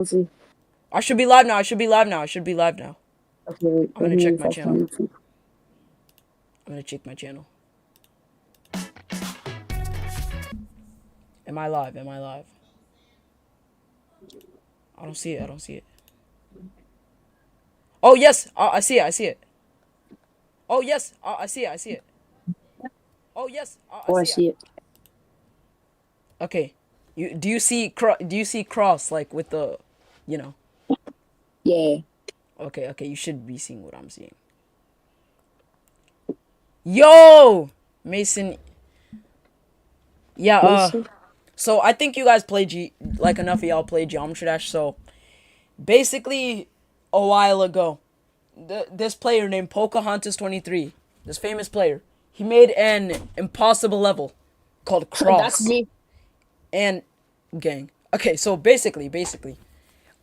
Let's see. I should be live now. I should be live now. I should be live now. Okay, wait, I'm let gonna me check my refresh my channel. YouTube. I'm gonna check my channel. Am I live? Am I live? I don't see it. I don't see it. Oh yes, I see it. I see it. Oh yes, I see it. I see it. Oh yes, I Oh, I see it. see it. Okay. Do you see cross like with the, you know? Yeah. Okay, okay. You should be seeing what I'm seeing. Yo, Mason. Yeah. Mason? So I think you guys play like enough of y'all play Geometry Dash. So basically, a while ago, this player named Pocahontas 23, this famous player, he made an impossible level called That's Cross. me. And gang. Okay, so basically,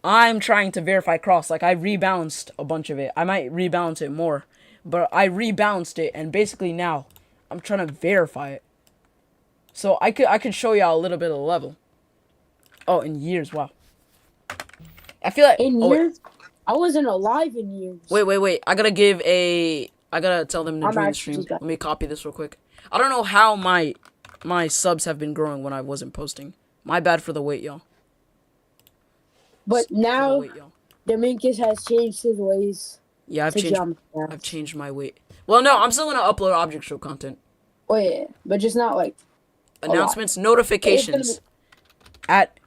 I'm trying to verify Cross. Like I rebalanced a bunch of it. I might rebalance it more, but I rebalanced it, and basically now I'm trying to verify it. So I could show y'all a little bit of the level. Oh, in years, wow. I feel like In oh wait, years? I wasn't alive in years. wait. I gotta tell them to I'm join the actually stream. just got. Let me copy this real quick. I don't know how my subs have been growing when I wasn't posting. My bad for the wait, y'all. But For the now, wait, y'all. Dominguez has changed his ways Yeah, to jump. I've changed my weight. Well, no, I'm still gonna upload object show content. Oh yeah, but just not like a lot. Announcements, It's gonna be. notifications. At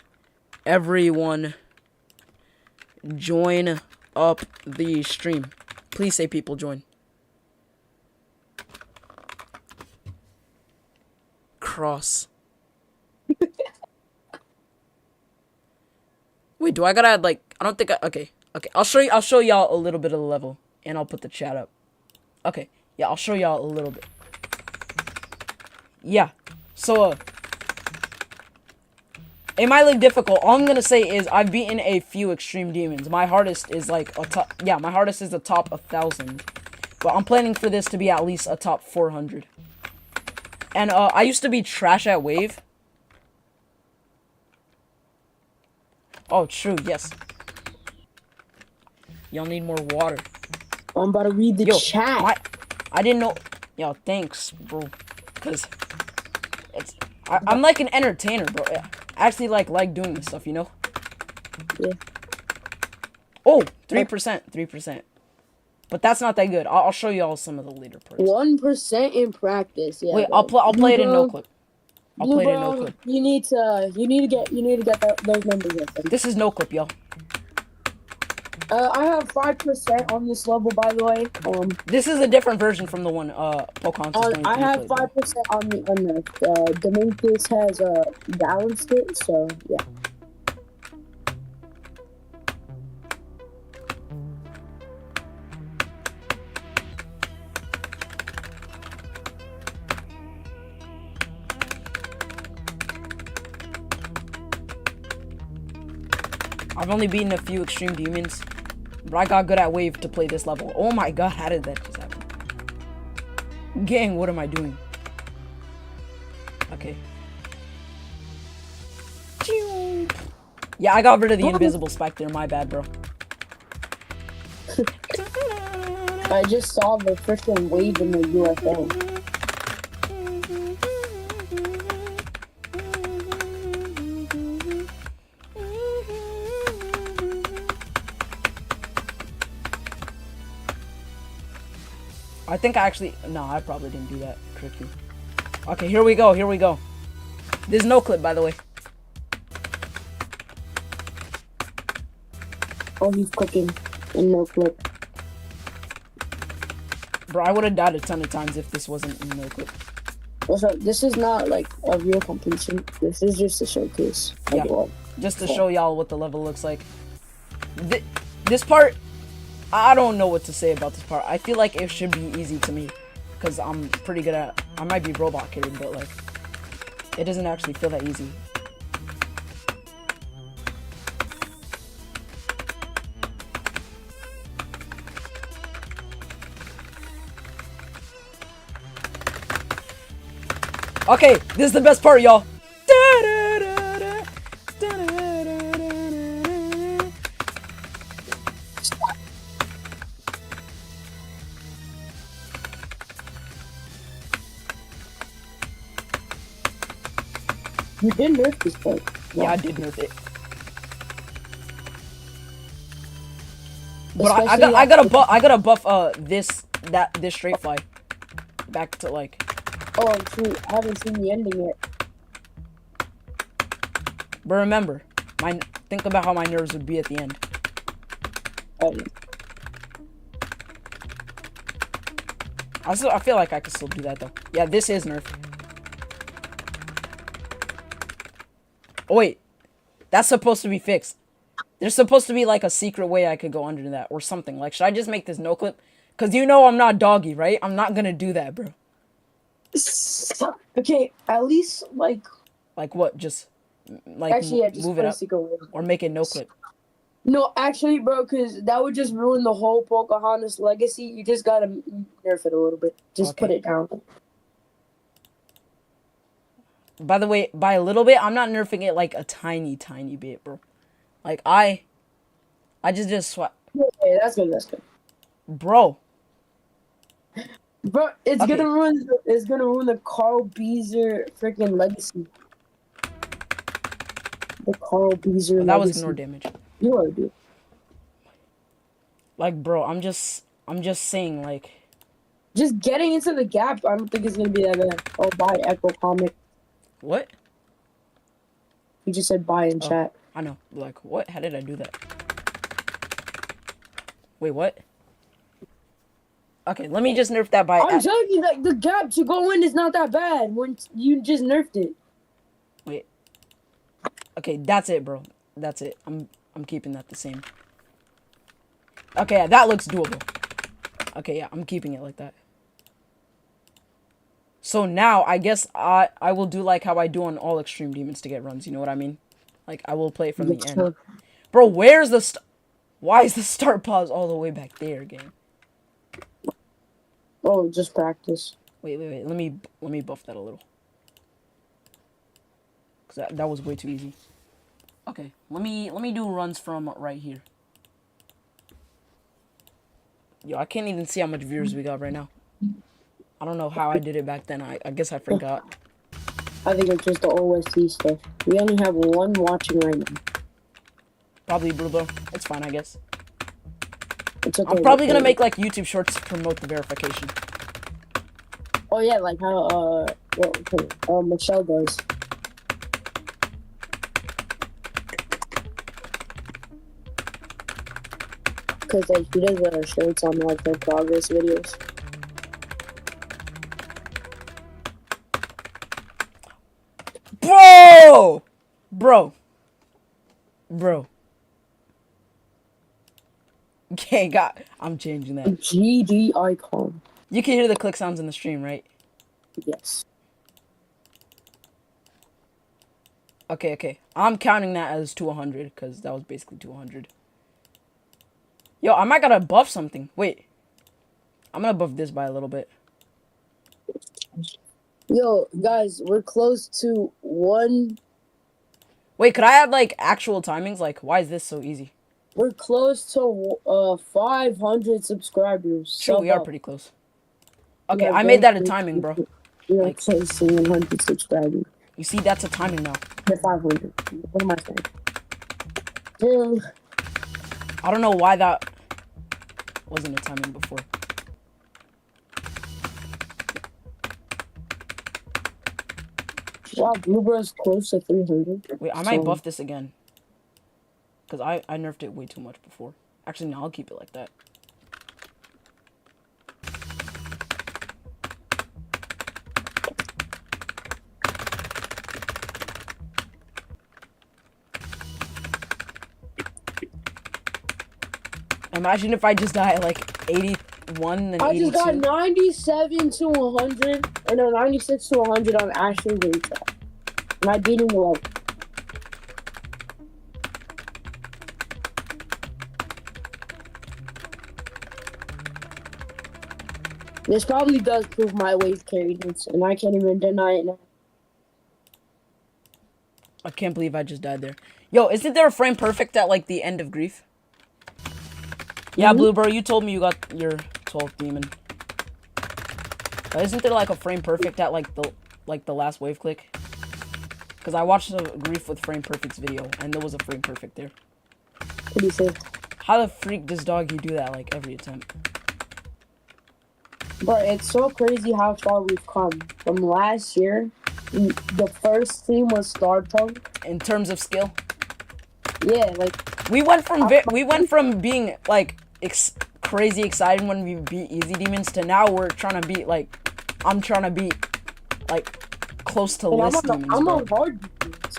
everyone, join up the stream. Please say people join. Cross. Wait, do I gotta add like? I don't think I. Okay, okay. I'll show you. I'll show y'all a little bit of the level, and I'll put the chat up. Okay, yeah, I'll show y'all a little bit. Yeah, so it might look difficult. All I'm gonna say is I've beaten a few extreme demons. My hardest is like a top. Yeah, my hardest is a top 1,000, but I'm planning for this to be at least a top 400. And I used to be trash at wave. Oh, true. Yes. Y'all need more water. I'm about to read the Yo, chat. I didn't know. Yo, thanks, bro. Cause I'm like an entertainer, bro. I actually like doing this stuff, you know. Yeah. Oh, 3%, 3%. But that's not that good. I'll show you all some of the later parts. 1% in practice. Yeah. Wait, I'll play it in no clip. I'll Blue play it in Bro, no clip. you need to get those numbers up. This is no clip, yo. I have 5% on this level, by the way. This is a different version from the one Pocahontas. I have 5% on the Dominguez has balanced it, so yeah. I've only beaten a few extreme demons, but I got good at wave to play this level. Oh my god, how did that just happen? Gang, what am I doing? Okay. Yeah, I got rid of the invisible spike there. My bad, bro. I just saw the freaking wave in the UFO. I think I actually... No, I probably didn't do that correctly. Okay, here we go. Here we go. There's no clip, by the way. Oh, he's cooking in no clip. Bro, I would have died a ton of times if this wasn't in no clip. Also, this is not like a real completion. This is just a showcase. Yeah, just to show y'all what the level looks like. This part, I don't know what to say about this part. I feel like it should be easy to me, because I'm pretty good at... I might be robot kidding, but like, it doesn't actually feel that easy. Okay, this is the best part, y'all. You did nerf this part. Yeah, I did nerf it. But I gotta buff this straight fly back to like. Oh shoot, I haven't seen the ending yet. But remember, think about how my nerves would be at the end. Oh, I feel like I could still do that though. Yeah, this is nerf. Oh wait, that's supposed to be fixed. There's supposed to be like a secret way I could go under that or something. Like, should I just make this no clip? Cause you know I'm not doggy, right? I'm not gonna do that, bro. okay, at least like what? Just like actually, yeah, just move it up or make it no clip. No, actually, bro, because that would just ruin the whole Pocahontas legacy. You just gotta nerf it a little bit. Just put it down. By the way, by a little bit, I'm not nerfing it like a tiny bit, bro. Like I just swap. Yeah, that's good. That's good. Bro, it's gonna ruin. It's gonna ruin the Carl Beezer freaking legacy. The Carl Beezer. That was ignore damage. You are, dude. Like, bro, I'm just saying, like, just getting into the gap. I don't think it's gonna be that bad. Oh, bye, Echo Comic. What? You just said bye in chat. I know. Like, what? How did I do that? Wait, what? Okay, let me just nerf that by. I'm telling you, like, the gap to go in is not that bad when you just nerfed it. Wait. Okay, that's it, bro. That's it. I'm keeping that the same. Okay, yeah, that looks doable. Okay, yeah, I'm keeping it like that. So now, I guess I will do like how I do on all Extreme Demons to get runs, you know what I mean? Like, I will play from the end. Bro, where's the why is the start pause all the way back there, gang? Oh, just practice. Wait. Let me buff that a little. Cause that was way too easy. Okay, let me do runs from right here. Yo, I can't even see how much viewers we got right now. I don't know how I did it back then. I guess I forgot. I think it's just the OST stuff. We only have one watching right now. Probably Blue Bro. It's fine, I guess. It's okay. I'm probably gonna make like YouTube shorts to promote the verification. Oh yeah, like how Michelle does. Because like she does her shorts on like her progress videos. Bro. Okay, I'm changing that. GD icon. You can hear the click sounds in the stream, right? Yes. Okay. I'm counting that as 200 because that was basically 200. Yo, I might gotta buff something. Wait. I'm gonna buff this by a little bit. Yo, guys, we're close to 1. Wait, could I add like actual timings? Like, why is this so easy? We're close to 500 subscribers. Sure, we are pretty close. Okay, I made that a timing, bro. We are close to 100 subscribers. You see, that's a timing now. To 500. What am I saying? I don't know why that wasn't a timing before. Wow, Blue Bro's close to 300. Wait, I might buff this again. Because I nerfed it way too much before. Actually, no, I'll keep it like that. Imagine if I just die at like 81 and 82. I just got 97 to 100, or no, 96 to 100 on Ashley Raytrap. And I beat him low. This probably does prove my wave carriedness, and I can't even deny it now. I can't believe I just died there. Yo, isn't there a frame perfect at like the end of Grief? Yeah, Blue Bro, you told me you got your 12th demon. Isn't there like a frame perfect at like the last wave click? Because I watched a Grief with Frame Perfect's video, and there was a Frame Perfect there. What do you say? How the freak does Doggy do that, like, every attempt? But it's so crazy how far we've come. From last year, the first team was Star Tongue. In terms of skill? Yeah, like... We went from being, like, crazy excited when we beat Easy Demons to now we're trying to beat, like... I'm trying to beat, like, close to list demons, I'm bro. on hard demons.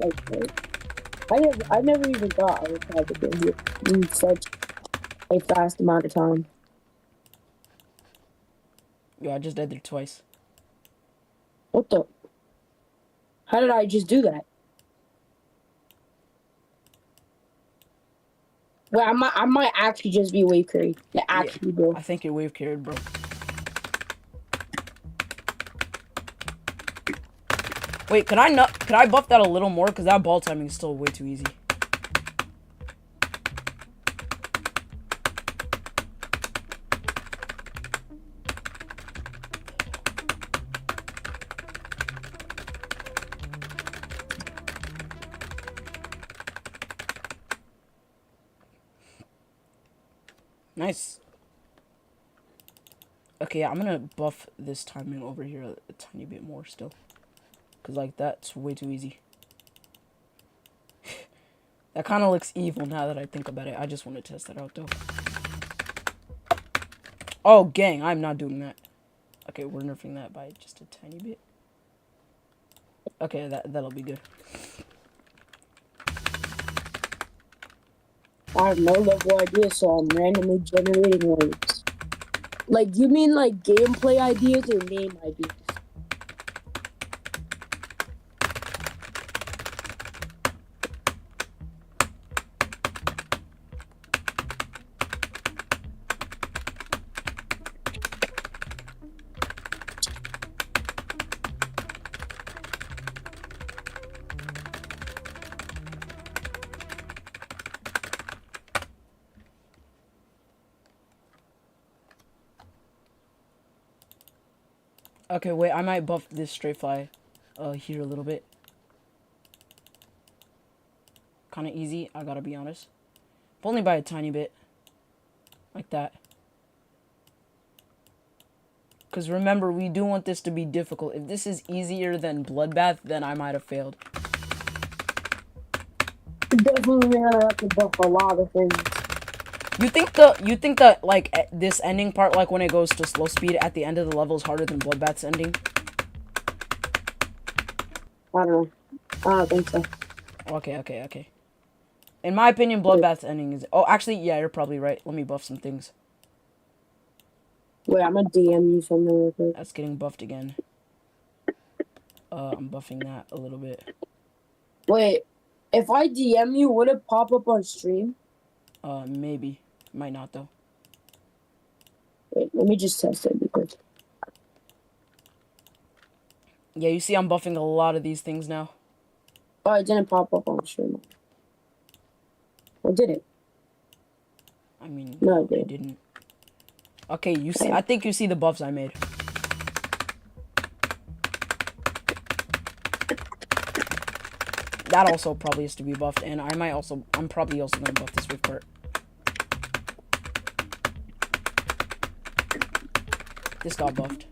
Like, I never even thought I would have to get here in such a fast amount of time. Yo, I just died there twice. What the? How did I just do that? Well, I might actually just be wave carried. Yeah, actually, bro. I think you're wave carried, bro. Wait, can I buff that a little more? Because that ball timing is still way too easy. Nice. Okay, I'm gonna buff this timing over here a tiny bit more still. Because, like, that's way too easy. That kind of looks evil now that I think about it. I just want to test that out, though. Oh, gang, I'm not doing that. Okay, we're nerfing that by just a tiny bit. Okay, that'll be good. I have no level idea, so I'm randomly generating waves. Like, you mean like gameplay ideas or name ideas? Okay, wait, I might buff this straight fly here a little bit. Kind of easy, I gotta be honest. But only by a tiny bit. Like that. Because remember, we do want this to be difficult. If this is easier than Bloodbath, then I might have failed. Definitely gonna have to buff a lot of things. You think that like this ending part, like when it goes to slow speed at the end of the level, is harder than Bloodbath's ending? I don't know. I don't think so. Okay. In my opinion, Bloodbath's ending is... Oh, actually, yeah, you're probably right. Let me buff some things. Wait, I'm gonna DM you something real quick. That's getting buffed again. I'm buffing that a little bit. Wait, if I DM you, would it pop up on stream? Maybe. Might not, though. Wait, let me just test it because... Yeah, you see I'm buffing a lot of these things now. Oh, it didn't pop up on stream. Or did it? I mean, No, it it didn't. Okay, you see, I think you see the buffs I made. That also probably is to be buffed, and I'm probably also gonna buff this wave part. This got buffed.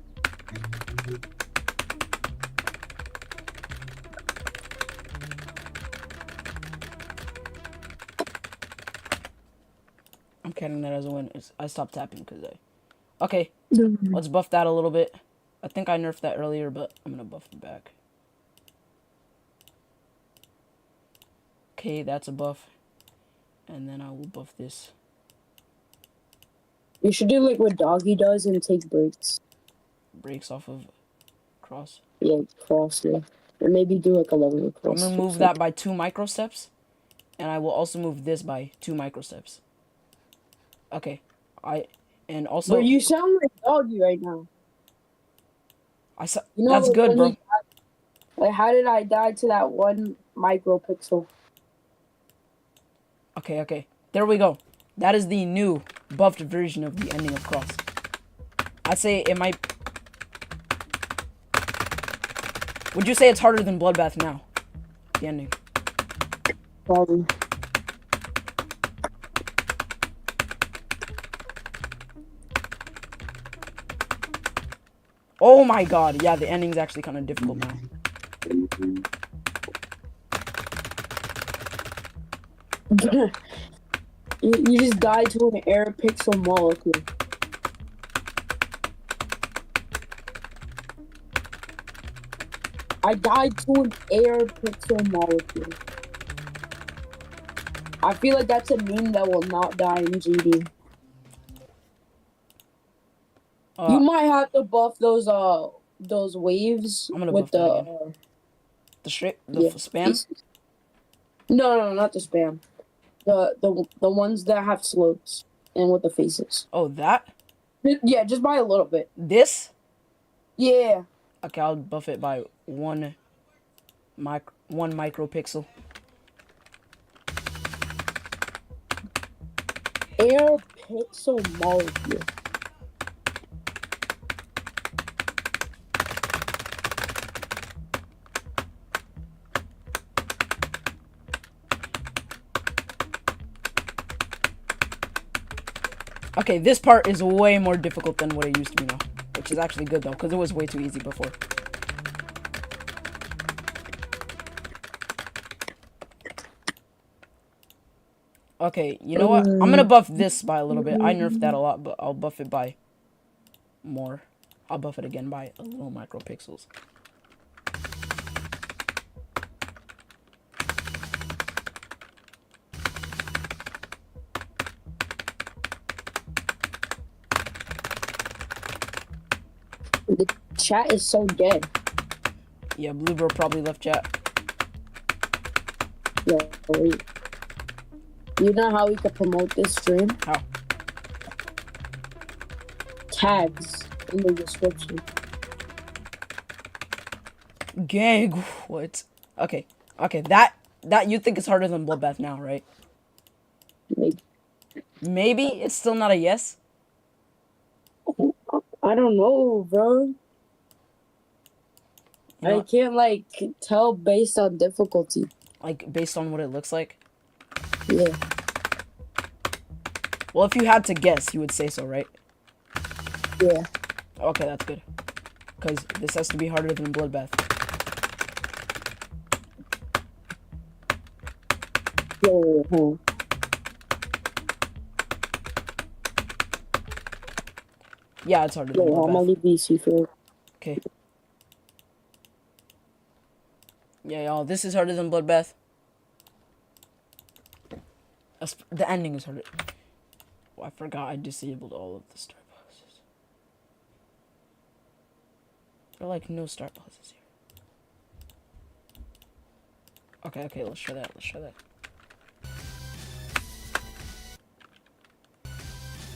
I'm counting that as a win. I stopped tapping because Okay, let's buff that a little bit. I think I nerfed that earlier, but I'm gonna buff it back. Okay, that's a buff. And then I will buff this. You should do like what Doggy does and take breaks. Breaks off of cross. Yeah, cross, yeah. Or maybe do like a level cross. I'm gonna move that by 2 microsteps. And I will also move this by 2 microsteps. Okay. And also... But you sound like Doggy right now. You know, that's like, good, bro. Like, how did I die to that 1 micropixel? Okay. There we go. That is the new buffed version of the ending of cross. I'd say it might... Would you say it's harder than Bloodbath now? The ending. Probably. Oh my god, yeah, the ending's actually kind of difficult now. You just died to an air pixel molecule. I died to an air pixel molecule. I feel like that's a meme that will not die in GD. You might have to buff those waves I'm gonna with buff that the again. The yeah, spam? No, not the spam. The ones that have slopes and with the faces. Oh, that? Yeah, just by a little bit. This? Yeah. Okay, I'll buff it by one micropixel. Air pixel molecule. Okay, this part is way more difficult than what it used to be now. Which is actually good though, because it was way too easy before. Okay, you know what? I'm gonna buff this by a little bit. I nerfed that a lot, but I'll buff it by more. I'll buff it again by a little micropixels. The chat is so dead. Yeah, Bluebird probably left chat. Yeah, wait. You know how we could promote this stream? How? Tags in the description. Gang, what? Okay, that you think is harder than Bloodbath now, right? Maybe. Maybe it's still not a yes. I don't know, bro. You know I what? can't like tell based on difficulty. Like based on what it looks like. Yeah. Well, if you had to guess, you would say so, right? Yeah. Okay, that's good. Because this has to be harder than Bloodbath. Yeah. Yeah, it's harder than I'm gonna Bloodbath. leave BC for. Okay. Yeah, y'all, this is harder than Bloodbath. The ending is harder. Oh, I forgot I disabled all of the star pauses. There are like no star pauses here. Okay, let's try that.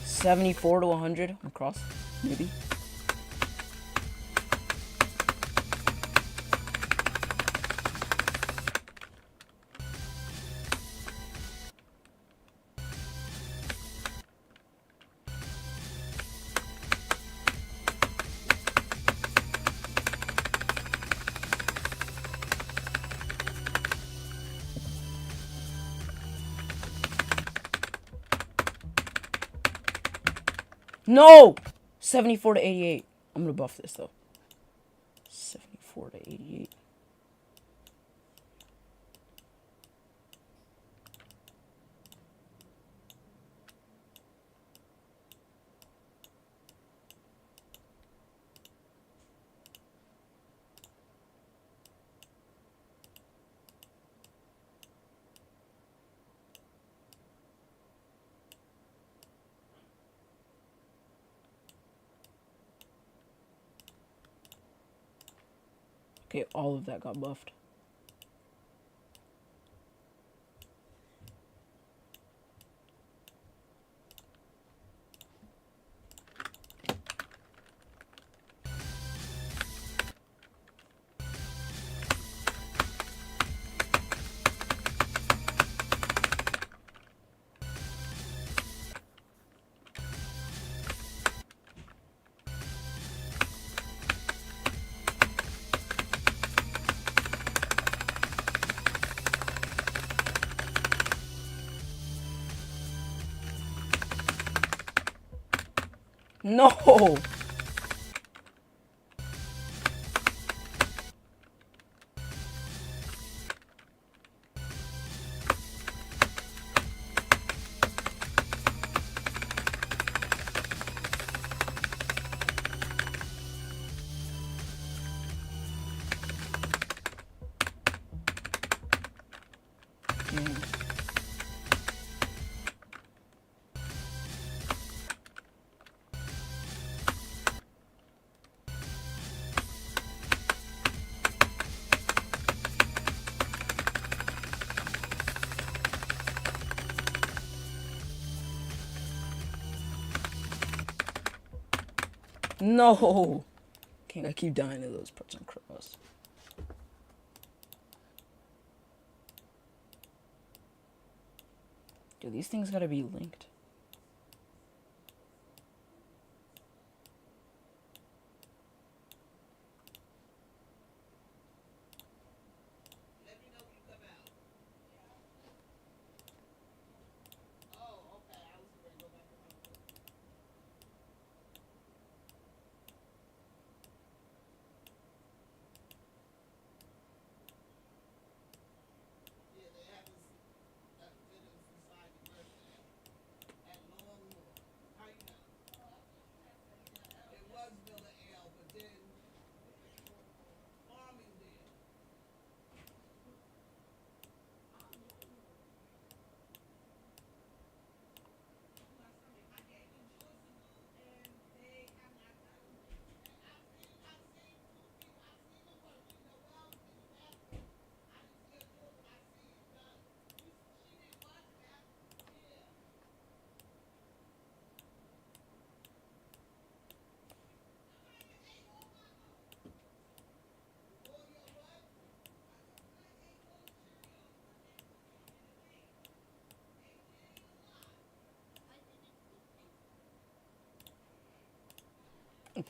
74 to 100 across, maybe. No! 74 to 88. I'm gonna buff this though. 74 to 88. Okay, all of that got buffed. No! Gang. No! Gang, I keep dying to those parts on cross. Dude, these things gotta be linked.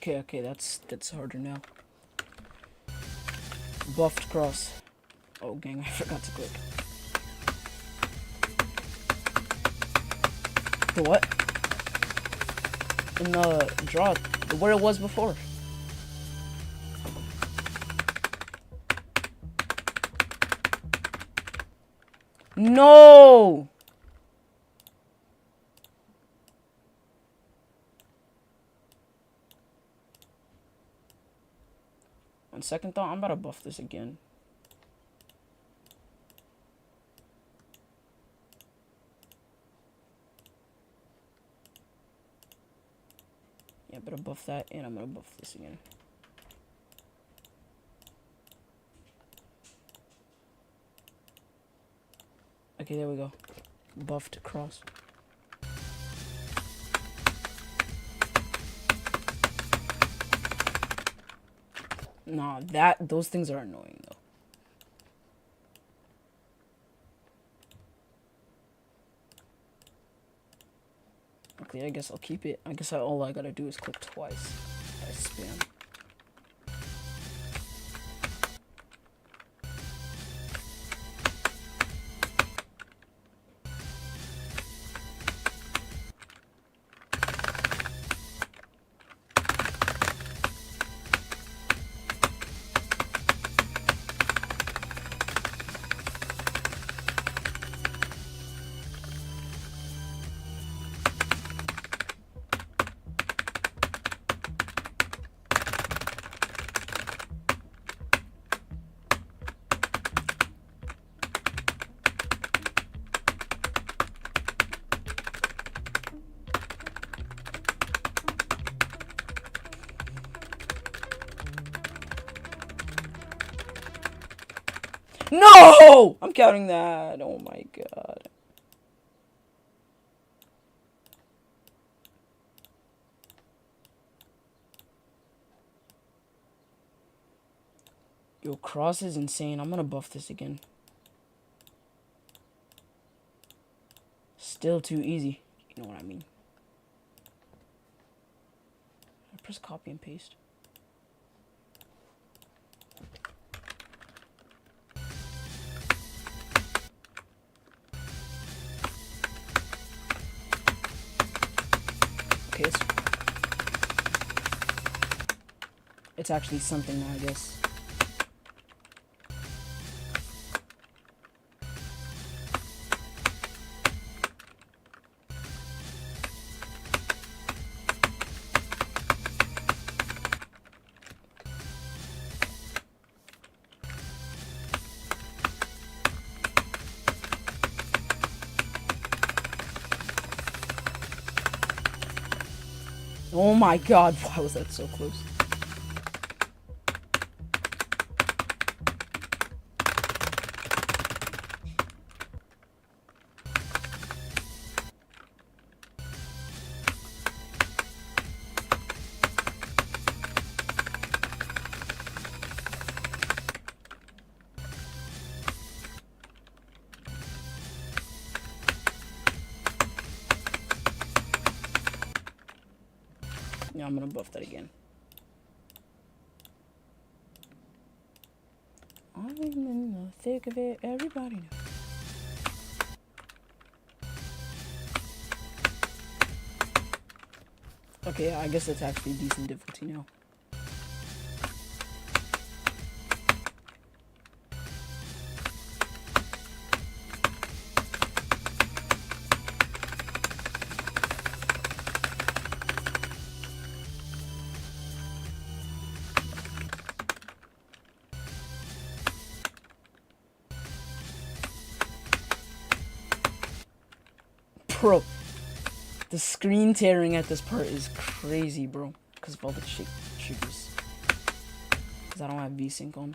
Okay, that's harder now. Buffed cross. Oh, gang, I forgot to click. The what? In the draw, where it was before. No! On second thought, I'm about to buff this again. Yeah, better buff that, and I'm gonna buff this again. Okay, there we go. Buffed cross. Nah, those things are annoying though. Okay, I guess I'll keep it. I guess all I gotta do is click twice. I spam. No! I'm counting that. Oh my god. Yo, cross is insane. I'm gonna buff this again. Still too easy. You know what I mean. I press copy and paste. Okay, it's actually something now, I guess. Oh my god, why was that so close? Yeah, I'm gonna buff that again. I'm in the thick of it, everybody knows. Okay, I guess that's actually decent difficulty now. Bro, the screen tearing at this part is crazy, bro. Because of all the triggers. Because I don't have VSync on.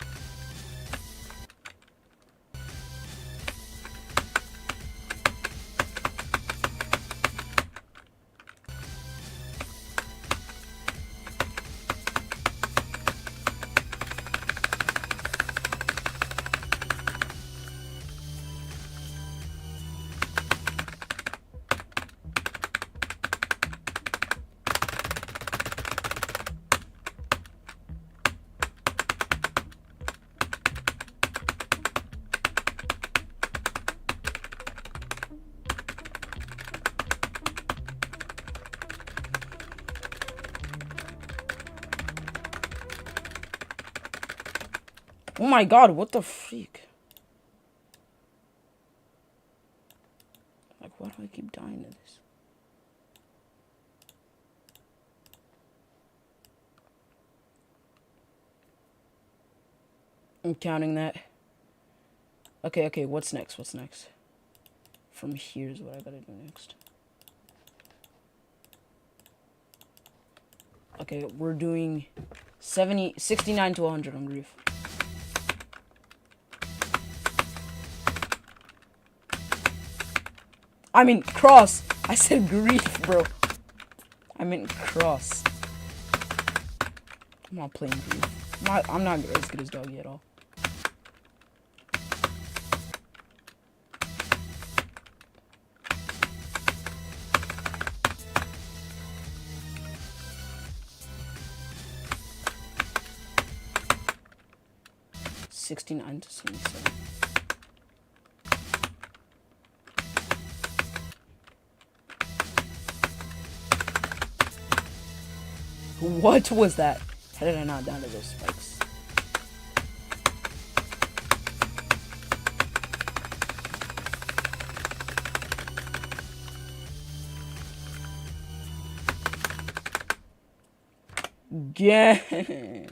Oh my god, what the freak? Like, why do I keep dying to this? I'm counting that. Okay, what's next? What's next? From here's what I gotta do next. Okay, we're doing 69 to 100 on grief. I mean, cross. I said grief, bro. I meant cross. I'm not playing grief. I'm not as good as Doggy at all. $69 to 77. What was that? How did I not down to those spikes? Gang.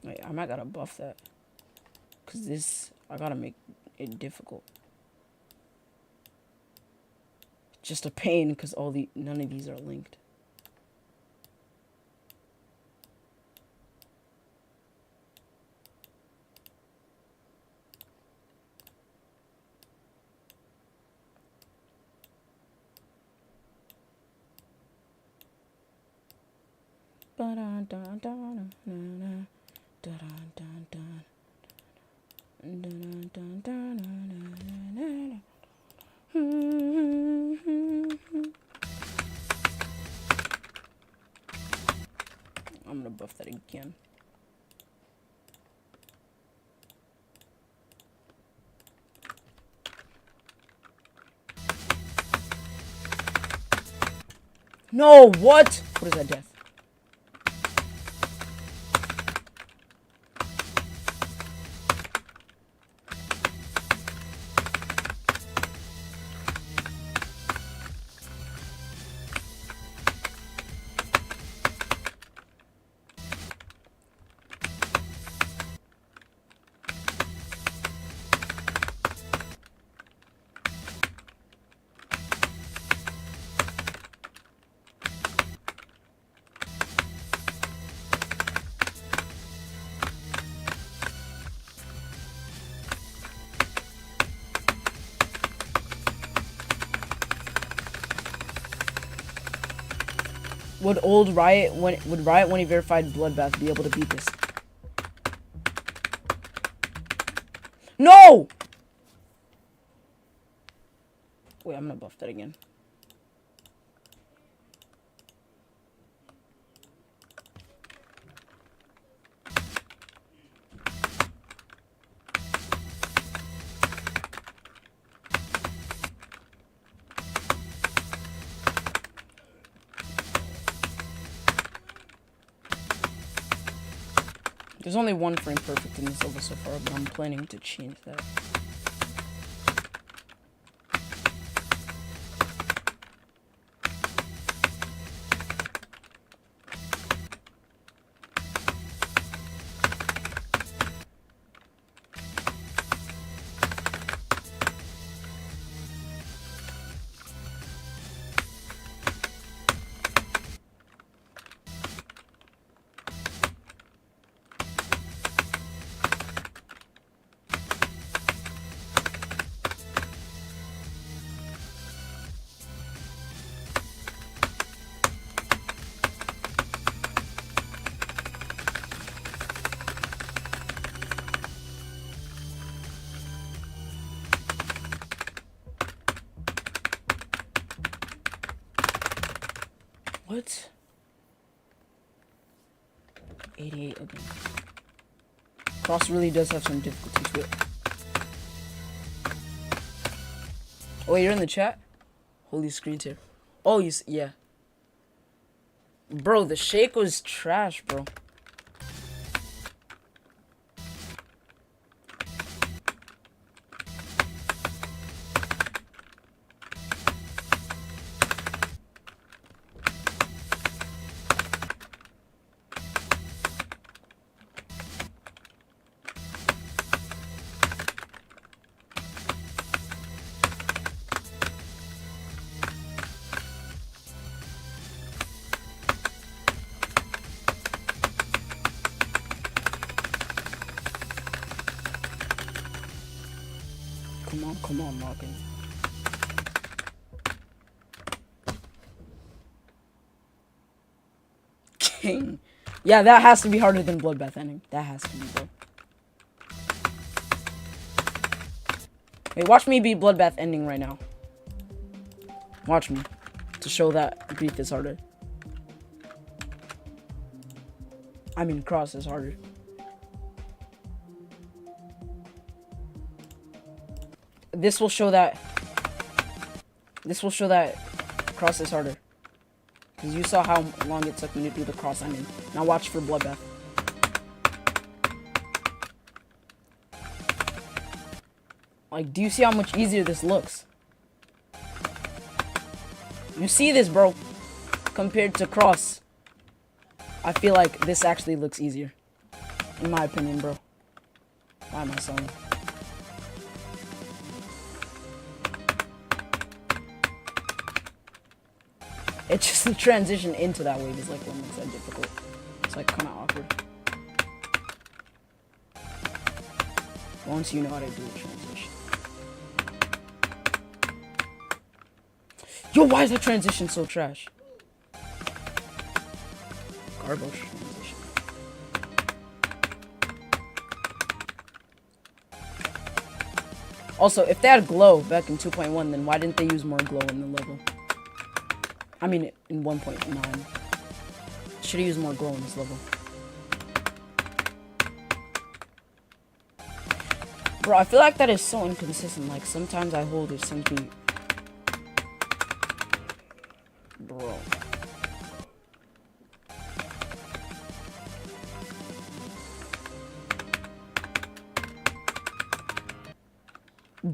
Wait, I might gotta buff that. Cause this, I gotta make it difficult. Just a pain because none of these are linked. I'm gonna buff that again. No, what? What is that death? Would Riot when he verified Bloodbath be able to beat this? No! Wait, I'm gonna buff that again. There's only one frame perfect in this level so far, but I'm planning to change that. What? 88 again. Cross really does have some difficulties with it. Oh, you're in the chat? Holy screen tear. Oh, yeah. Bro, the shake was trash, bro. Come on, Morgan. King. Yeah, that has to be harder than Bloodbath ending. That has to be, bro. Wait, watch me beat Bloodbath ending right now. Watch me. To show that Breath is harder. I mean, Cross is harder. This will show that Cross is harder. Because you saw how long it took me to do the Cross ending. Now watch for Bloodbath. Like, do you see how much easier this looks? You see this, bro? Compared to Cross. I feel like this actually looks easier. In my opinion, bro. Why am I selling? It's just the transition into that wave is like what makes that difficult. It's like kind of awkward. Once you know how to do a transition. Yo, why is that transition so trash? Garbage transition. Also, if they had glow back in 2.1, then why didn't they use more glow in the level? I mean, in 1.9. Should have used more glow in this level. Bro, I feel like that is so inconsistent. Like, sometimes I hold it simply... Bro.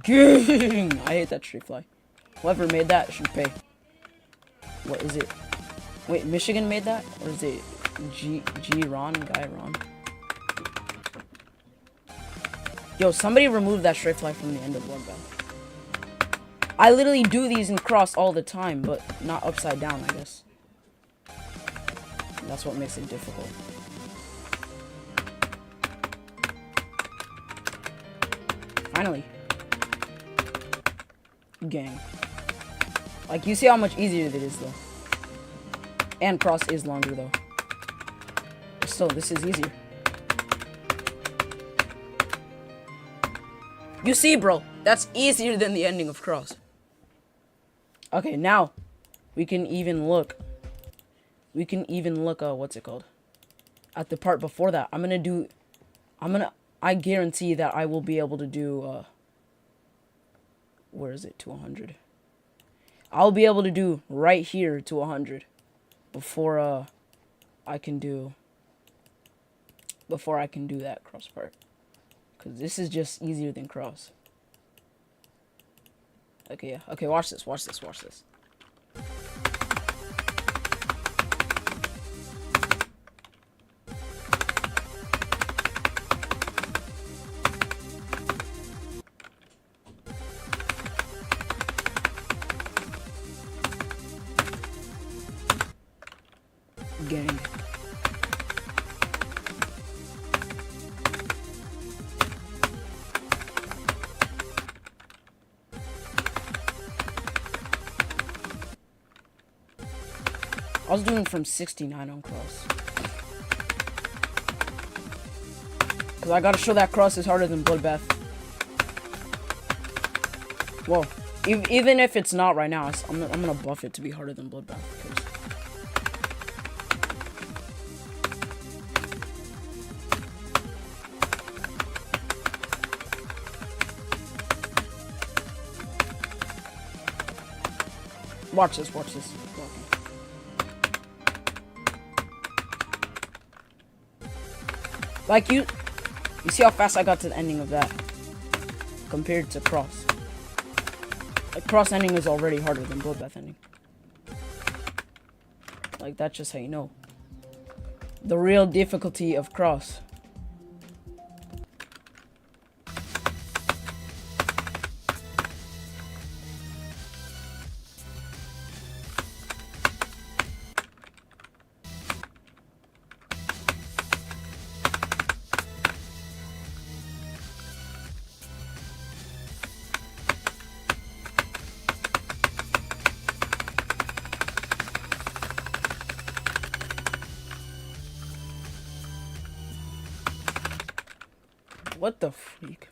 Gang! I hate that tree fly. Whoever made that should pay. What is it? Wait, Michigan made that? Or is it Ron? Guy Ron? Yo, somebody remove that stray fly from the end of Bloodbath. I literally do these in cross all the time, but not upside down, I guess. That's what makes it difficult. Finally. Gang. Like, you see how much easier it is, though. And cross is longer, though. But still, this is easier. You see, bro, that's easier than the ending of cross. Okay, now we can even look. What's it called? At the part before that. I guarantee that I will be able to do, where is it? To 100. I'll be able to do right here to 100 before, I can do that cross part. Because this is just easier than cross. Okay, yeah. Okay, watch this. Gang. I was doing from 69 on cross. Because I gotta show that cross is harder than Bloodbath. Whoa. Even if it's not right now, I'm gonna buff it to be harder than Bloodbath. Watch this. Like, you see how fast I got to the ending of that compared to cross. Like, cross ending is already harder than Bloodbath ending. Like, that's just how you know the real difficulty of cross. What the freak?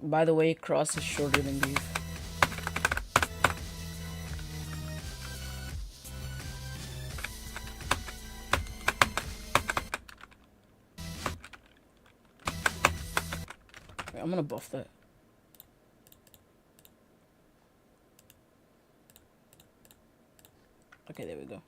By the way, cross is shorter than beef. Wait, I'm gonna buff that. Okay, there we go.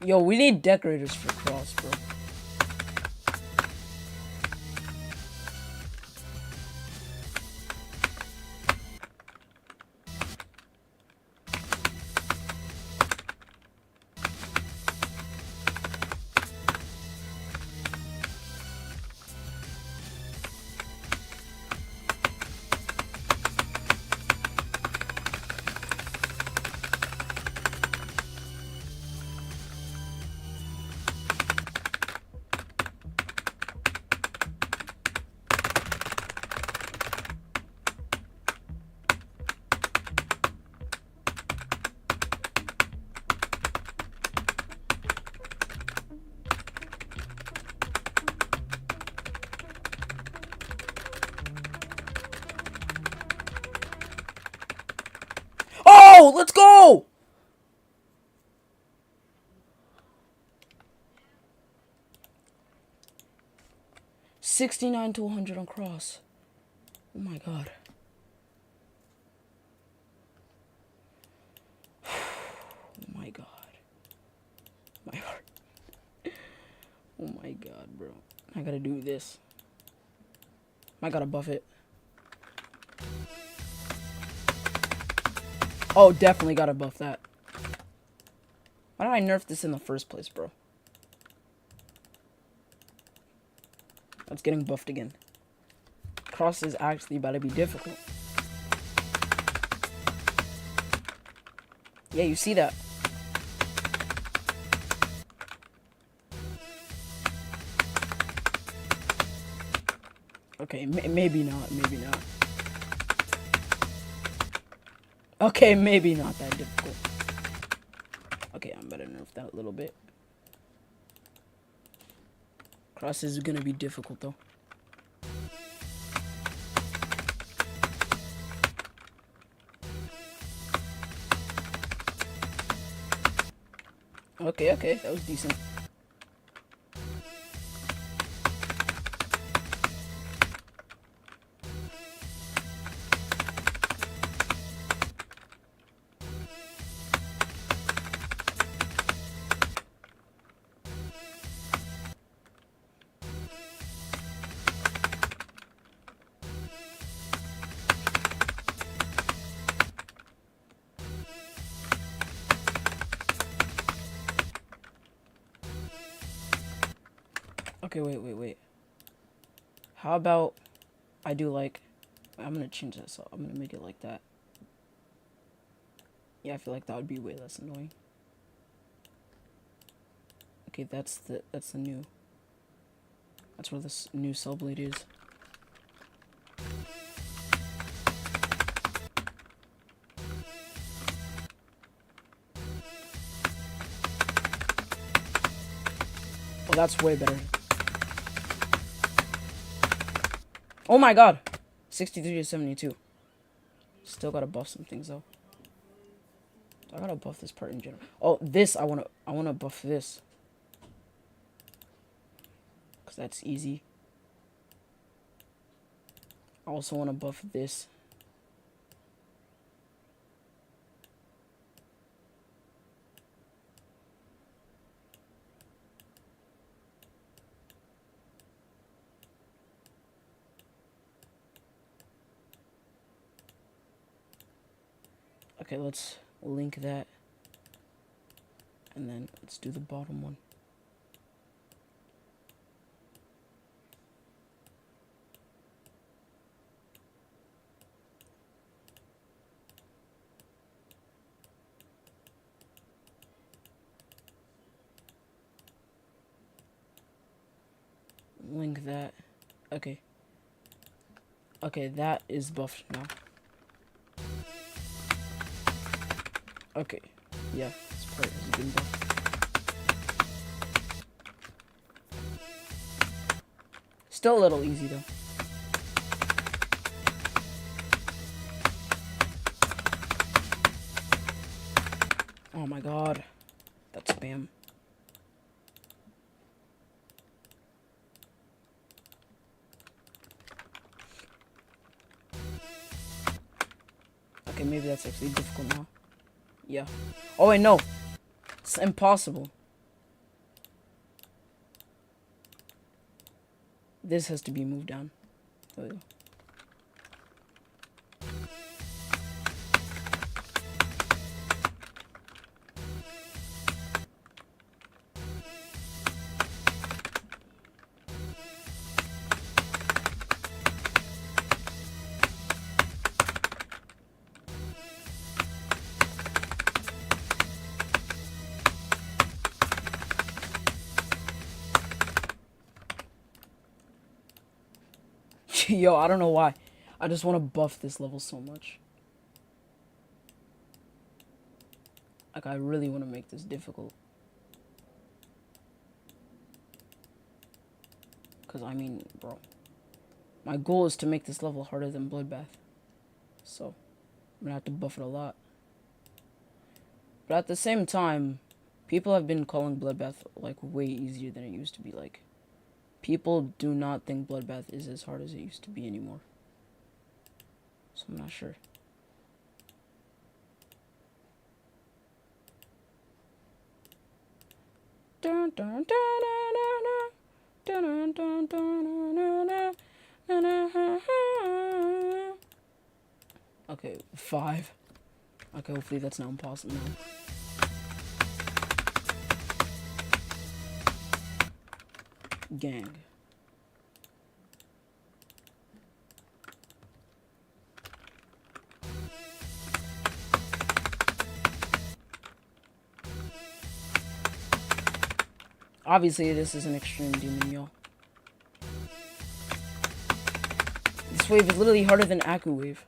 Yo, we need decorators for cross, bro. go! Let's go! $69 to 100 on cross. Oh my god. Oh my god. My heart. Oh my god, bro. I gotta do this. I gotta buff it. Oh, definitely gotta buff that. Why did I nerf this in the first place, bro? It's getting buffed again. Cross is actually about to be difficult. Yeah, you see that. Okay, maybe not, maybe not. Okay, maybe not that difficult. Okay, I'm better nerf that a little bit. Cross is gonna be difficult though. Okay, okay, that was decent. Okay, wait. How about I do like... I'm gonna change this up. I'm gonna make it like that. Yeah, I feel like that would be way less annoying. Okay, that's the new... That's where this new cell blade is. Oh, that's way better. Oh my god! 63 to 72. Still gotta buff some things though. I gotta buff this part in general. Oh, this I wanna buff this. Cause that's easy. I also wanna buff this. Okay, let's link that. And then let's do the bottom one. Link that. Okay. Okay, that is buffed now. Okay. Yeah, this part has been buffed. Still a little easy though. Oh my god. That's spam. Okay, maybe that's actually difficult now. Yeah. Oh wait, no. It's impossible. This has to be moved down. There we go. Yo, I don't know why. I just want to buff this level so much. Like, I really want to make this difficult. Because, I mean, bro. My goal is to make this level harder than Bloodbath. So, I'm going to have to buff it a lot. But at the same time, people have been calling Bloodbath like way easier than it used to be. Like, people do not think Bloodbath is as hard as it used to be anymore. So I'm not sure. Dun, dun, dun, dun, dun, dun, dun, dun, dun, dun. Okay, 5. Okay, hopefully that's not impossible now. Gang. Obviously, this is an extreme demon, y'all. This wave is literally harder than Aku wave.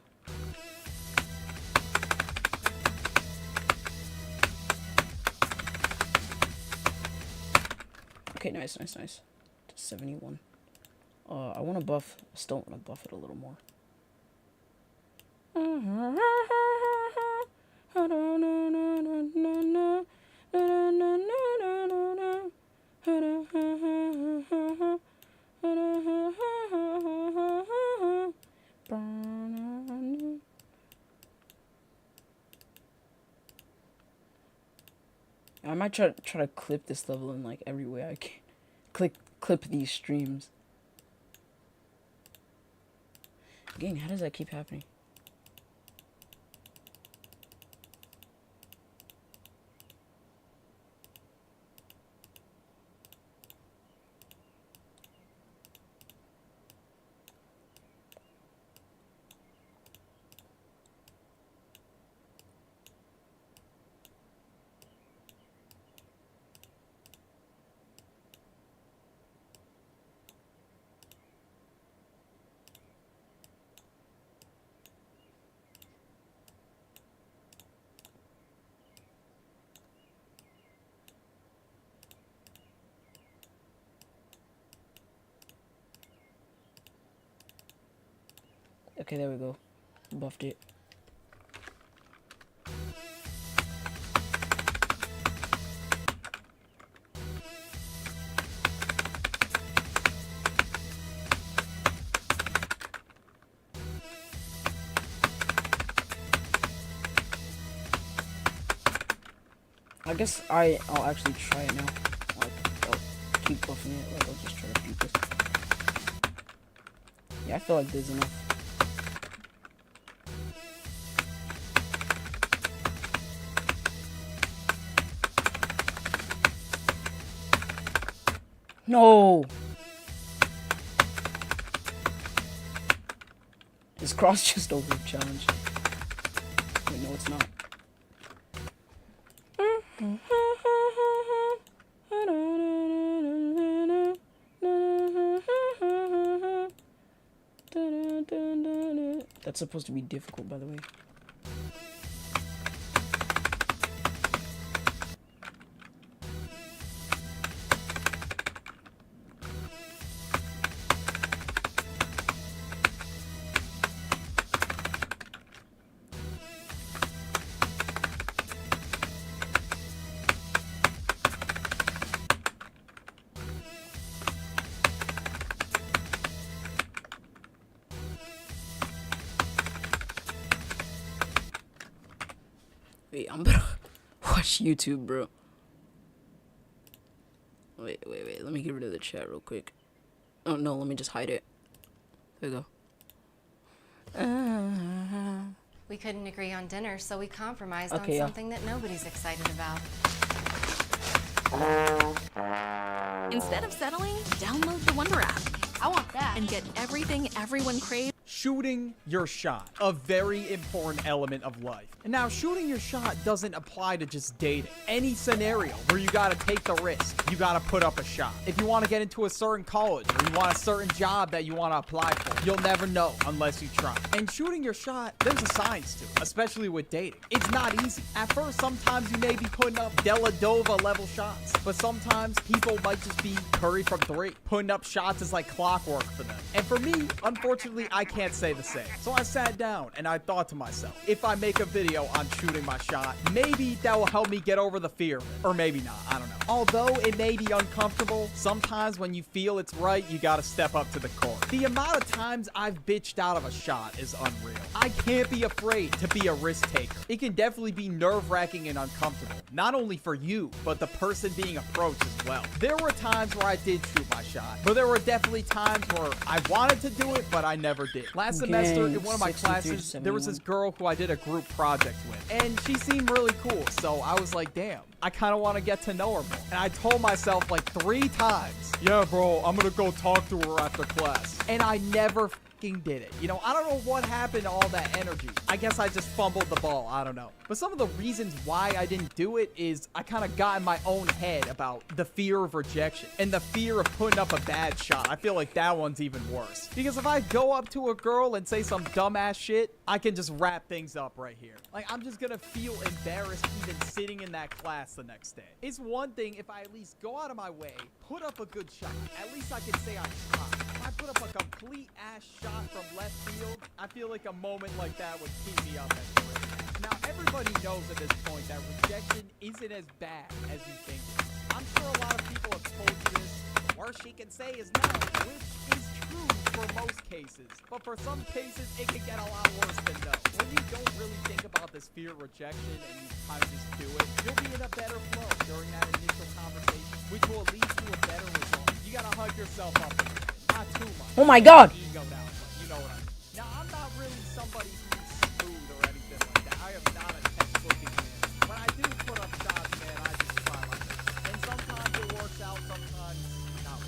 Okay, nice. To 71. I want to buff. I still want to buff it a little more. I might try to clip this level in like every way I can. Clip these streams. Gang, how does that keep happening? Okay, there we go. Buffed it. I guess I'll actually try it now. Like, I'll keep buffing it. Like, I'll just try to beat this. Yeah, I feel like there's enough. No! Is cross just a weird challenge? Wait, no, it's not. That's supposed to be difficult, by the way. Wait, I'm gonna watch YouTube, bro. Wait. Let me get rid of the chat real quick. Oh, no, let me just hide it. There we go. We couldn't agree on dinner, so we compromised Okay, on yeah. something that nobody's excited about. Instead of settling, download the Wonder app I want that. and get everything everyone craves. Shooting your shot, a very important element of life. And now shooting your shot doesn't apply to just dating. Any scenario where you gotta take the risk, you gotta put up a shot. If you wanna get into a certain college or you want a certain job that you wanna apply for, you'll never know unless you try. And shooting your shot, there's a science to it, especially with dating. It's not easy. At first, sometimes you may be putting up Deladova level shots, but sometimes people might just be Curry from 3. Putting up shots is like clockwork for them. And for me, unfortunately, I can't can't say the same. So I sat down and I thought to myself, if I make a video on shooting my shot, maybe that will help me get over the fear of it. Or maybe not, I don't know. Although it may be uncomfortable, sometimes when you feel it's right, you gotta step up to the court. The amount of times I've bitched out of a shot is unreal. I can't be afraid to be a risk taker. It can definitely be nerve-wracking and uncomfortable, not only for you, but the person being approached as well. There were times where I did shoot my shot, but there were definitely times where I wanted to do it, but I never did. Last semester, in one of my 63 to classes, there was this 71. girl who I did a group project with, and she seemed really cool, so I was like, damn, I kind of want to get to know her more. And I told myself like 3 times, yeah, bro, I'm gonna go talk to her after class. And I never did it. You know, I don't know what happened to all that energy. I guess I just fumbled the ball. I don't know. But some of the reasons why I didn't do it is I kind of got in my own head about the fear of rejection and the fear of putting up a bad shot. I feel like that one's even worse. Because if I go up to a girl and say some dumbass shit, I can just wrap things up right here. Like, I'm just gonna feel embarrassed even sitting in that class the next day. It's one thing if I at least go out of my way, put up a good shot. At least I can say I tried. If I put up a complete ass shot from left field, I feel like a moment like that would keep me up at the rim. Now, everybody knows at this point that rejection isn't as bad as you think it is. I'm sure a lot of people have told you this. The worst she can say is no, which is true for most cases. But for some cases, it can get a lot worse than no. When you don't really think about this fear of rejection and you kind of just do it, you'll be in a better flow during that initial conversation, which will lead to a better result. You gotta hug yourself up a bit. Not too much. Oh my God. Egoed out, but you know what I mean. Now, I'm not really somebody who's smooth or anything like that. I am not a textbook example. When I do put up shots, man, I just try my best. And sometimes it works out, sometimes not.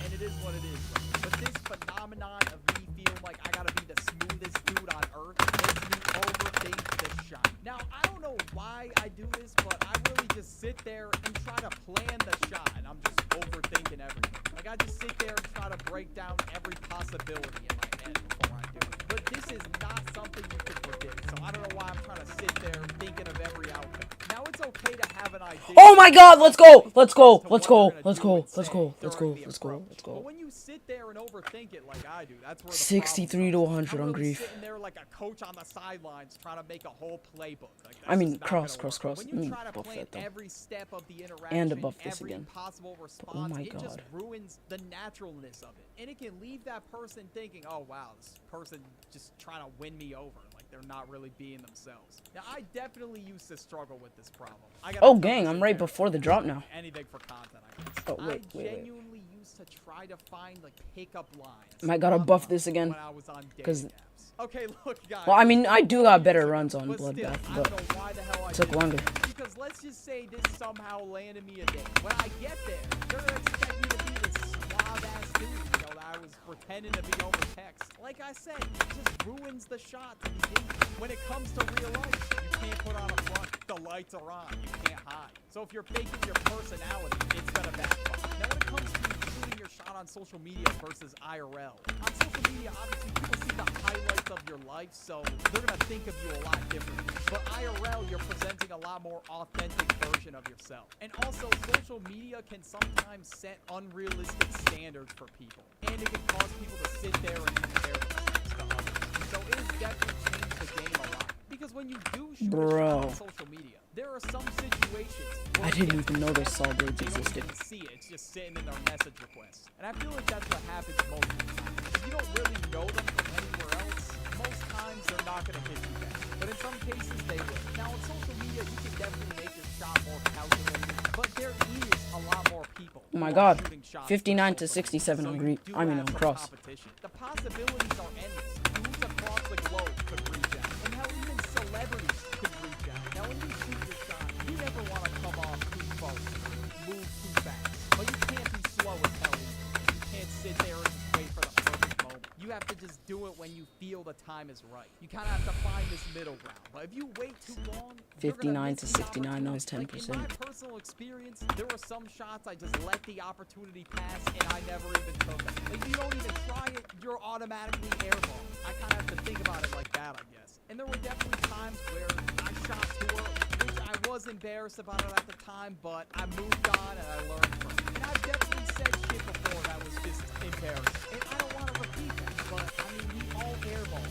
And it is what it is. But this phenomenon of me feeling like I gotta be the smoothest dude on earth makes me overthink the shot. Now, I don't know why I do this, but I really just sit there and try to plan the shot, and I'm just overthinking everything. Like, I just sit there and try to break down every possibility in my head before I do it. But this is not something you can predict, so I don't know why I'm trying to sit there thinking of every outcome. Now, it's okay to have an idea. Oh my God, let's go. Let's go. Let's go. Let's go. Let's go. Let's go. Let's go. Let's But go. when you sit there and overthink it like I do, that's where the 63 to 100 on I'm really grief. sitting there like a coach on the sidelines trying to make a whole playbook. Like, that's I mean, just not cross, gonna cross, work. cross. When Let you me try to buff plan that, though. every step of the interaction, And to buff this every again. possible response, Oh my it just God. ruins the naturalness of it. And it can leave that person thinking, oh wow, this person just trying to win me over. Like, they're not really being themselves. Now, I definitely used to struggle with this problem. I gotta Oh, tell gang, you, I'm sit right there before the drop now. anything for content, I guess. Oh, wait, I wait. genuinely used to try to find like pickup lines. Might gotta buff online this again, when I was on dating 'cause- apps. Okay, look, guys. Well, I mean, I do got better runs on but still, Bloodbath, I but don't know why the hell I took did longer. that. Because let's just say this somehow landed me a date. When I get there, they're gonna expect me to be this suave ass dude, you know, that I was pretending to be over text. Like I said, it just ruins the shot to begin with. When it comes to real life, you can't put on a front. The lights are on. You can't hide. So if you're faking your personality, it's gonna backfire. Now, when it comes to shooting your shot on social media versus IRL, on social media, obviously, people see the highlights of your life, so they're gonna think of you a lot differently. But IRL, you're presenting a lot more authentic version of yourself. And also, social media can sometimes set unrealistic standards for people. And it can cause people to sit there and compare themselves to others. So it has definitely changed the game a lot. Because when you do shoot a shot Bro. on social media, there are some situations where I it didn't gets even know those tested, saw blades they don't existed. even see it. It's just sitting in their message requests. And I feel like that's what happens most of the time. If you don't really know them from anywhere else, most times they're not going to hit you back. But in some cases, they will. Now, on social media, you can definitely make your shot more calculated, but there is a lot more people. Oh my who are God. shooting shots 59 for to social 67 media. on So Greek. you do I mean, have on some cross. competition. The possibilities are endless. Dudes across the globe could reach out. And hell, even celebrities could reach out. Now, when you shoot your shot, you never want to come off too close, move too fast. But you can't be slow as hell either. You can't sit there and just wait for the perfect moment. You have to just do it when you feel the time is right. You kind of have to find this middle ground. But if you wait too long, 59 to 69, that was Like, in 10%. my personal experience, there were some shots I just let the opportunity pass and I never even took them. Like, you don't even try it, you're automatically airball. I kind of have to think about it like that, I guess. And there were definitely times where I shot too early, which I was embarrassed about it at the time, but I moved on and I learned from it. And I've definitely said shit before that was just embarrassing. And I don't want to repeat that, but I mean, we all airball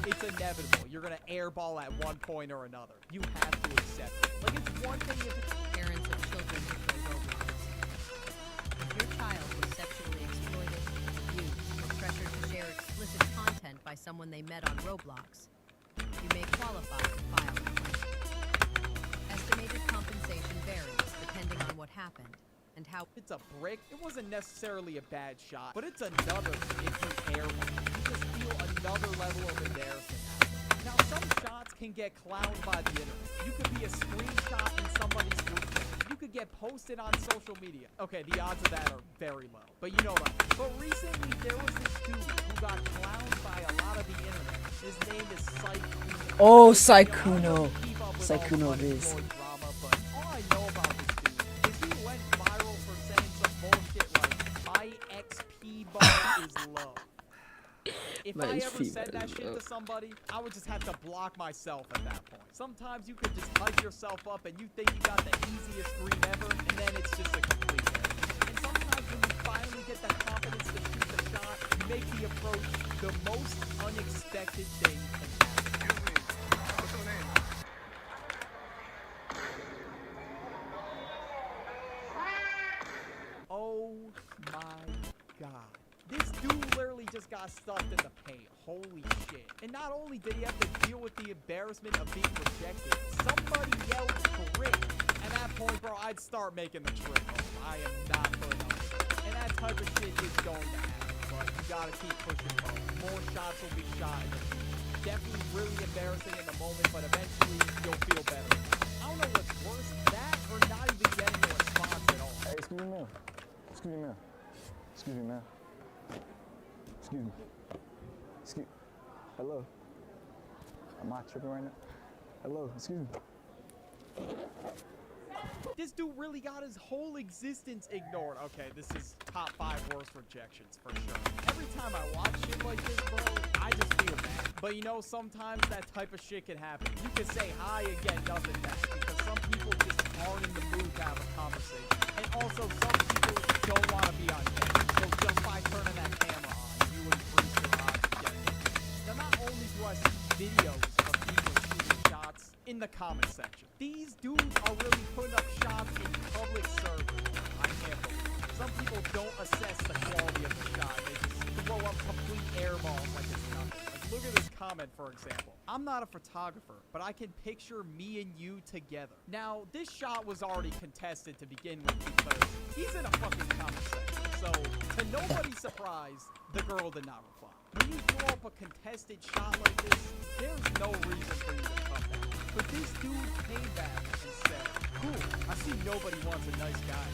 It's inevitable. You're gonna airball at one point or another. You have to accept it. Like, it's one thing if Parents of children who play Roblox. If your child was sexually exploited, abused, or pressured to share explicit content by someone they met on Roblox, you may qualify to file a claim. Estimated compensation varies depending on what happened and how. it's a brick, it wasn't necessarily a bad shot, but it's another if you airball. You just feel another level of embarrassment after. Now, some shots can get clowned by the internet. You could be a screenshot in somebody's group chat. You could get posted on social media. Okay, the odds of that are very low, but you know about it. But recently, there was this dude who got clowned by a lot of the internet. His name is Sykkuno. Oh, I Sykkuno. don't keep up with all the Sykkuno Bunny is. Boy drama, but all I know about this dude is he went viral for saying some bullshit like, my XP bar is low. If My I XP ever said bar that is shit low. to somebody, I would just have to block myself at that point. Sometimes you could just hype yourself up and you think you got the easiest screen ever, and then it's just a complete failure. And sometimes when you finally get the confidence to shoot the shot, you make the approach the most unexpected thing can happen. Oh my god. This dude literally just got stuffed in the paint. Holy shit. And not only did he have to deal with the embarrassment of being rejected, somebody yelled trick. At that point, bro, I'd start making the trick home. I am not putting up with it. And that type of shit is going to happen. But you gotta keep pushing forward. More shots will be shot in the future. Definitely really embarrassing in the moment, but eventually you'll feel better. I don't know what's worse, that or not even getting a response at all. Hey, excuse me, ma'am. Excuse me, ma'am. Excuse me, ma'am. Excuse me. Excuse. Hello. Am I tripping right now? Hello. Excuse me. This dude really got his whole existence ignored. Okay, this is top 5 worst rejections for sure. Every time I watch shit like this, bro, I just feel bad. But you know, sometimes that type of shit can happen. You can say hi and get nothing back because some people just aren't in the mood to have a conversation. And also, some people don't want to be on camera. So just by turning that camera on, you increase your odds of getting it. Now, not only do I see videos of people shooting shots in the comment section, these dudes are really putting up shots in public servers. I can't believe it. Some people don't assess the quality of the shot. They just throw up complete airballs like it's nothing. Like, look at this comment, for example. I'm not a photographer, but I can picture me and you together. Now, this shot was already contested to begin with because he's in a fucking comment section. So, to nobody's surprise, the girl did not reply. When you throw up a contested shot like this, there's no reason for you to come back. But this dude came back and said, cool, I see nobody wants a nice guy.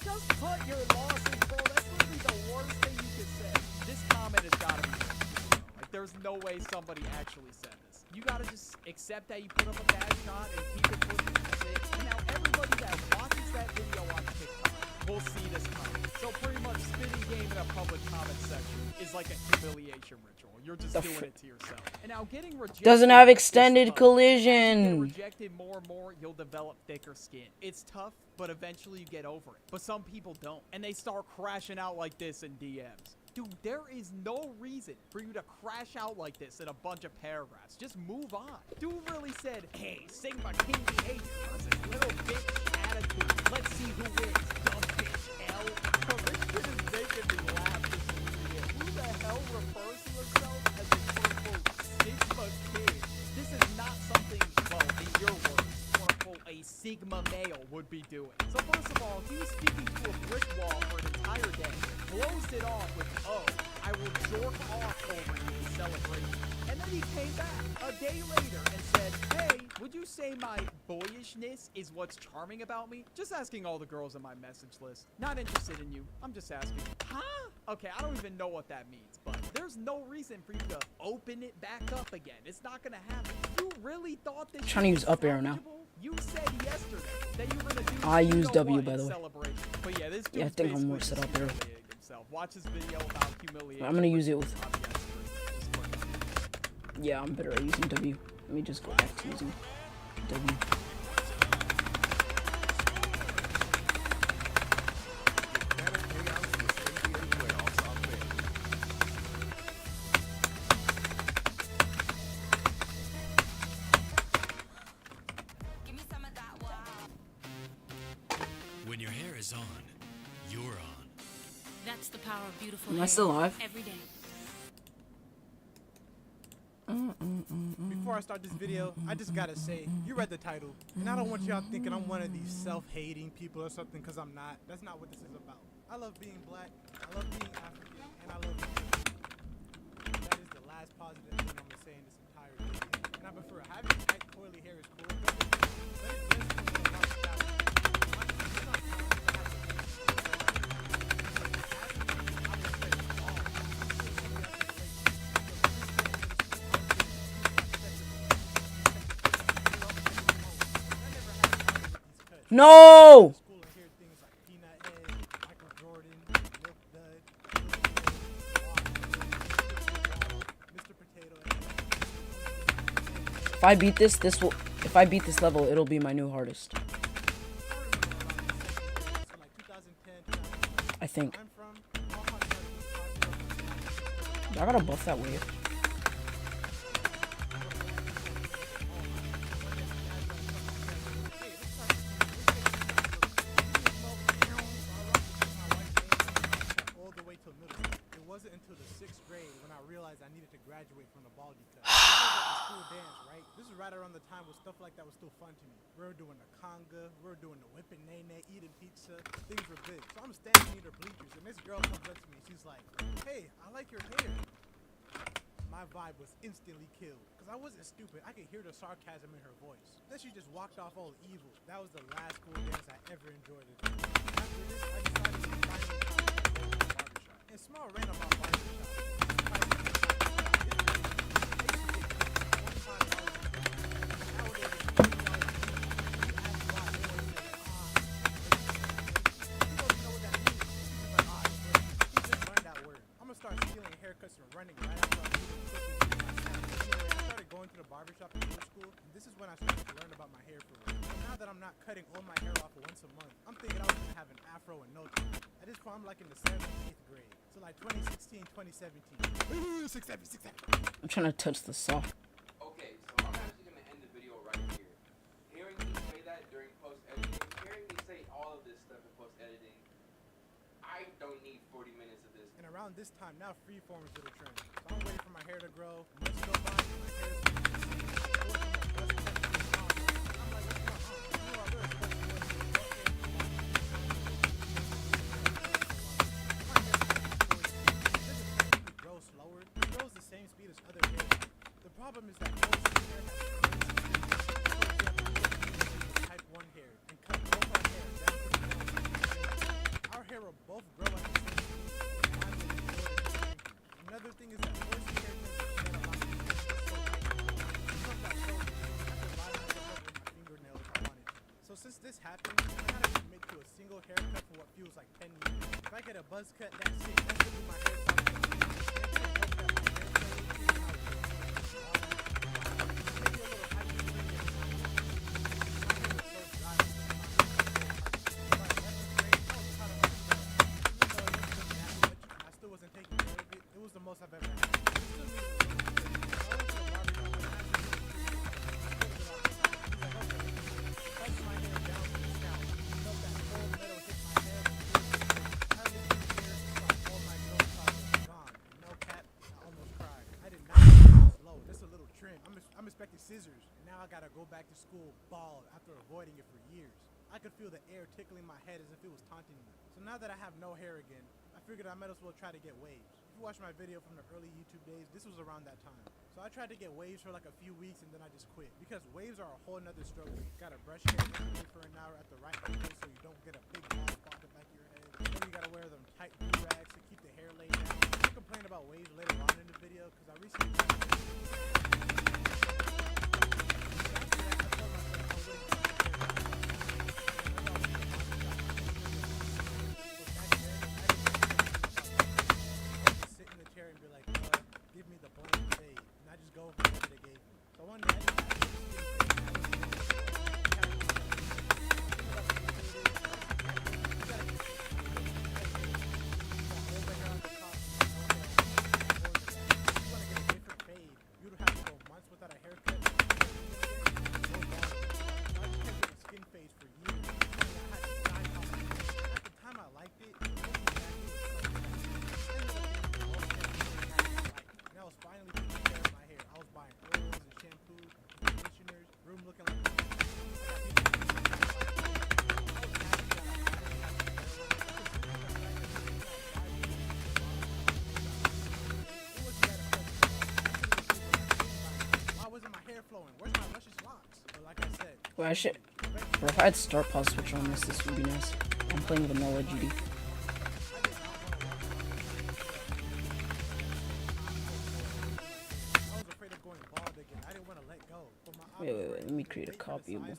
Just cut your losses, bro. That's literally the worst thing you could say. This comment has got to be fake. Like, there's no way somebody actually said this. You gotta just accept that you put up a bad shot and keep it pushing. That's it. And now everybody that watches that video on TikTok will see this comment. So pretty much spitting game in a public comment section is like a humiliation ritual. You're just doing it to yourself. And now getting rejected Doesn't have is extended tough. collision. As you get rejected more and more, you'll develop thicker skin. It's tough, but eventually you get over it. But some people don't, and they start crashing out like this in DMs. Dude, there is no reason for you to crash out like this in a bunch of paragraphs. Just move on. Dude really said, hey, Sigma King behavior versus little bitch attitude. Let's see who wins. Dumb bitch L. Bro, this shit is making me laugh just reading it. Who the hell refers to himself as a quote-unquote Sigma King? This is not something, well, in your words, quote-unquote, a Sigma male would be doing. So first of all, he was speaking to a brick wall for an entire day. Closed it off with, oh, I will jerk off over you in celebration. And then he came back a day later and said, hey, would you say my boyishness is what's charming about me? Just asking all the girls on my message list. Not interested in you. I'm just asking. Huh? Okay, I don't even know what that means, but there's no reason for you to open it back up again. It's not gonna happen. You really thought this Trying to use was up arrow now. salvageable? You said yesterday that you were gonna do I you use know W, what by in the way. celebration. But yeah, this Yeah, I dude's think I'm more basically set up just there. humiliating himself. Watch his video about humiliation. I'm gonna use it with. on the X screen. Just click on it. Yeah, I'm better at using W. Let me just go back to using W. beautiful Am I hair still alive? every day. Before I start this video, I just gotta say, you read the title, and I don't want y'all thinking I'm one of these self-hating people or something, because I'm not. That's not what this is about. I love being black, I love being African, and I love being Christian. That is the last positive thing I'm gonna say in this entire video. And I prefer having tight curly hair is cool. Don't get me wrong. Let it blend into the lifestyle. No! School and hear things like Peanut Head, Michael Jordan, Milk Dud, Mr. Potato Head. If I beat this, if I beat this level, it'll be my new hardest. So like 2010, I think. I'm from all my friends. I gotta buff that wave. All the way till middle school. It wasn't until the 6th grade when I realized I needed to graduate from the Baldy cut. The school dance, right? This is right around the time when stuff like that was still fun to me. We were doing the conga, we were doing the whipping nene, eating pizza. Things were big. So I'm standing near the bleachers, and this girl comes up to me. She's like, "Hey, I like your hair." My vibe was instantly killed because I wasn't stupid. I could hear the sarcasm in her voice. Then she just walked off all evil. That was the last school dance I ever enjoyed. After this, I decided to finally find a barbershop. And small random about barbershop. I'm gonna start stealing haircuts and running right after I started going to the barbershop in middle school, and this is when I started to learn about my hair for real. So now that I'm not cutting all my hair off once a month, I'm thinking I was gonna have an afro in no time. At this point, I'm like in the 7th, 8th grade. So like 2016, 2017. 6, 7. I'm trying to touch the saw. Okay, so I'm actually going to end the video right here. Hearing me say that during post-editing, hearing me say all of this stuff in post-editing, I don't need 40 minutes of this. And around this time, now freeform is the trend. So I'm waiting for my hair to grow. Months go by, my hair is I'm like, what's going on? You are very It grows slower. It grows the same speed as other hair. The problem is that most hair has type 1 hair and cut both our hair down to the bone. Our hair will both grow at the same speed. Another thing is that horsey hair tends to shed a lot of fingernails if I wanted to. So since this happened, I gotta commit to a single haircut for what feels like 10 years. If I get a buzz cut, that's it. That's gonna be my hairstyle. I still wasn't taking care of it. It was the most I've ever had. I'm expecting scissors, and now I gotta go back to school bald after avoiding it for years. I could feel the air tickling my head as if it was taunting me. So now that I have no hair again, I figured I might as well try to get waves. If you watch my video from the early YouTube days, this was around that time. So I tried to get waves for like a few weeks and then I just quit. Because waves are a whole nother struggle. You gotta brush hair for an hour at the right angle so you don't get a big bald spot in the back of your head. Then you gotta wear them tight do-rags to keep the hair laid down. I'll complain about waves later on in the video because I recently give me the blank fade, and I just go with whatever they gave me. So one day, you'd have to go months without a haircut. Skin fades for years. At the time I liked it, Bro, I should. Bro, if I had start pause switch on this would be nice. I'm playing vanilla GD. Wait, let me create a copy of it.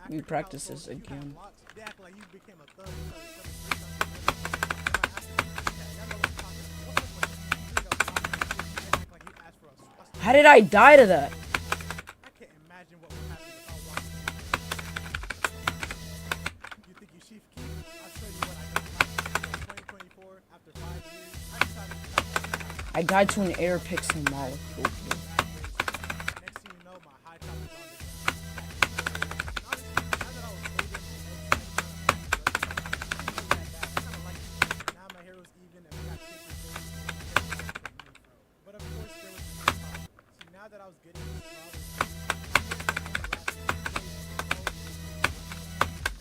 We practice this again. How did I die to that? I can't imagine what would happen if I walked in. You think you Chief Keef? I'll show you what I got like. 2024, after 5 years, I decided to I died to an air pixel molecule. next thing you know, my high top is on the ground. Honestly, now that I was holding my head, I kind of like it. Now my hair was even and we got pictures. But of course, there was this problem. See, now that I was getting this problem,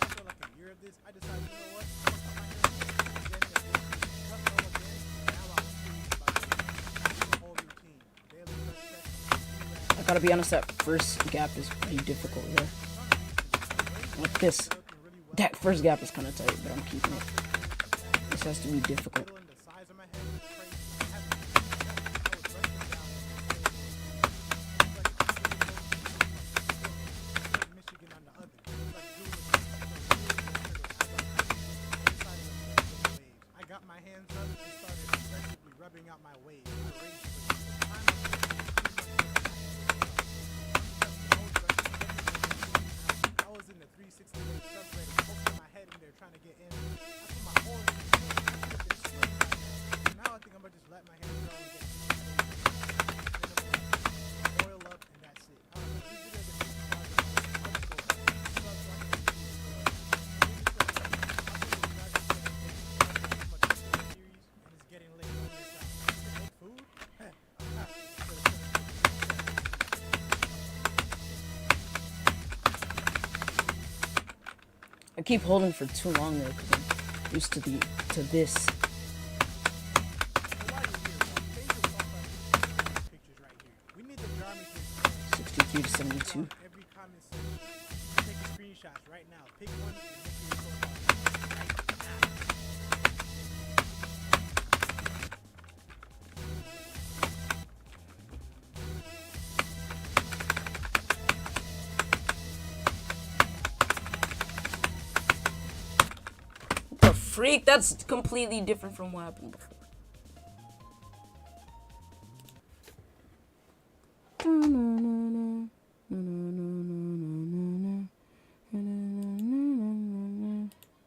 after like a year of this, I decided, you know what? I'm gonna cut my hair again and again. Cut all again. Now I'm serious about it. The whole routine. Daily cut sessions. I gotta be honest, that first gap is pretty difficult here. Like this. That first gap is kind of tight, but I'm keeping it. This has to be difficult. The size of my head is crazy. I haven't- I was breaking down like Michigan on the other. It's like I got my hands up and started aggressively rubbing out my waves. My rage was I was in the 368 subreddit, poking my head in there trying to get in. I put my whole now I think I'm gonna just let my hair grow and get oil up and that's it. I don't know. This video and it's getting late on this side. Make food? I keep holding for too long there because I'm used to this. Pictures right here. We need the jar machine. 63 to 72. Every comment section. Take screenshots right now. Pick one and make your profile right now. The freak? That's completely different from what happened before. No, no, no, no, no, no, no.